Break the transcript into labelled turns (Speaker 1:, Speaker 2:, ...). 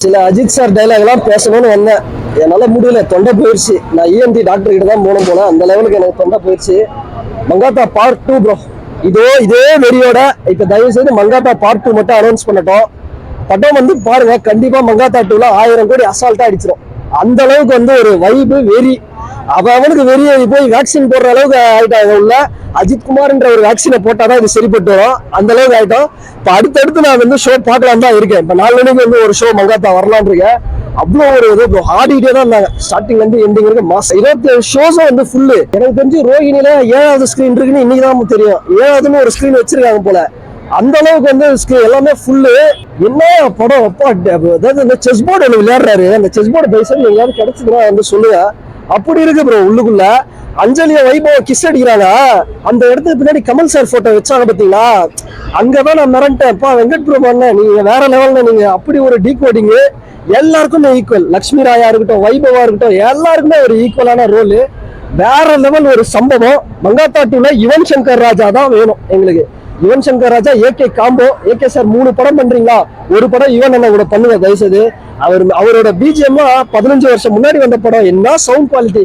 Speaker 1: சில Ajith sir dialogue எல்லாம் பேசணும்னு வந்தேன். என்னால முடியல, தொண்டை போயிடுச்சு. நான் இஎன்டி டாக்டர் கிட்ட தான் போனேன். அந்த லெவலுக்கு எனக்கு தொண்டை போயிடுச்சு. Mankatha part 2 bro. இதே வெறியோட இப்ப தயவு செய்து மங்காத்தா பார்ட் 2 மட்டும் அனௌன்ஸ் பண்ணட்டும். படம் வந்து பாருங்க, கண்டிப்பா மங்காத்தா 2ல 1000 கோடி அசால்ட்டா அடிச்சிடும். அந்த அளவுக்கு வந்து ஒரு வைபு வெறி. அவனுக்கு வெறிய போய் வேக்சின் போடுற அளவுக்கு ஆயிட்டாங்க உள்ள. அஜித் குமார்ன்ற ஒரு வேக்சினை போட்டாதான் இது சரிப்பட்டு வரும். அந்த அளவுக்கு ஆயிட்டோம். இப்ப அடுத்தடுத்து நான் வந்து ஷோ பார்க்கலாம் தான் இருக்கேன். இப்ப 4 மணிக்கு வந்து ஒரு ஷோ மங்காத்தா வரலான் இருக்கேன். அவ்வளோ ஒரு இது ஆடிட்டே தான் இருந்தாங்க ஸ்டார்டிங்ல இருந்து எண்டிங் வரைக்கும். மாசம் 27 ஷோஸும் வந்து ஃபுல்லு. எனக்கு தெரிஞ்சு ரோஹிணியில 7வது ஸ்கிரீன் இருக்குன்னு இன்னைக்கு தான் தெரியும். 7வதுன்னு ஒரு ஸ்கிரீன் வச்சிருக்காங்க போல. அந்த அளவுக்கு வந்து எல்லாமே ஃபுல்லு. என்ன படம் அப்பா, அதாவது இந்த செஸ் போர்டு ஒன்று விளையாடுறாரு. அந்த செஸ் போர்டு பைசன் எங்கேயாவது கிடைச்சதுன்னா வந்து சொல்லுங்க. அப்படி இருக்கு ப்ரோ உள்ளுக்குள்ள. அஞ்சலிய வைபவ கிஸ் அடிக்கிறாங்க. அந்த இடத்துக்கு பின்னாடி கமல் சார் போட்டோ வச்சாங்க பாத்தீங்களா, அங்கதான் நான் மிரண்டேன். வெங்கட் பிரபு நீங்க வேற லெவல்ல, நீங்க அப்படி ஒரு டீகோடிங். எல்லாருக்குமே ஈக்குவல். லட்சுமி ராயா இருக்கட்டும், வைபவா இருக்கட்டும், எல்லாருக்குமே ஒரு ஈக்குவலான ரோல். வேற லெவல் ஒரு சம்பவம். மங்காத்தா 2ல யுவன் சங்கர் ராஜா தான் வேணும் எங்களுக்கு. Yuvan Shankar Raja AK combo. AK sir 3 படம் பண்றீங்களா, ஒரு படம் யுவன் அண்ணா கூட பண்ணுங்க தயவுசெய்து. அவரோட பிஜிஎம் 15 வருஷம் முன்னாடி வந்த படம். என்ன சவுண்ட் குவாலிட்டி.